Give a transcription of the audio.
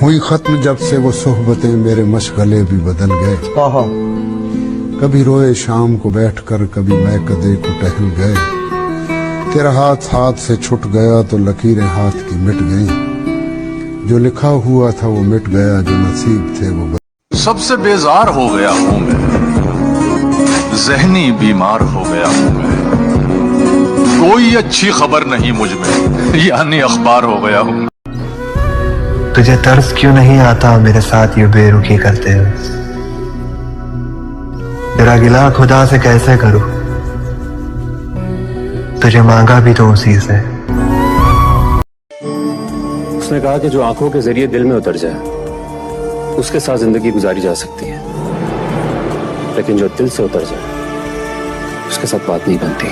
हुई खत्म जब से वो सोहबतें मेरे मशगले भी बदल गए। कभी रोए शाम को बैठकर, कभी मैं कदे को टहल गए। तेरा हाथ हाथ से छुट गया तो लकीरें हाथ की मिट गई। जो लिखा हुआ था वो मिट गया, जो नसीब थे वो सबसे बेजार हो गया हूं मैं, ज़हनी बीमार हो गया हूं मैं। कोई अच्छी खबर नहीं मुझ में, यानी अखबार हो गया हूं। तुझे तरस क्यों नहीं आता मेरे साथ ये बेरुखी करते हुए? तेरा गिला खुदा से कैसे करूं, तुझे मांगा भी तो उसी से। उसने कहा कि जो आंखों के जरिए दिल में उतर जाए उसके साथ जिंदगी गुजारी जा सकती है, लेकिन जो दिल से उतर जाए उसके साथ बात नहीं बनती।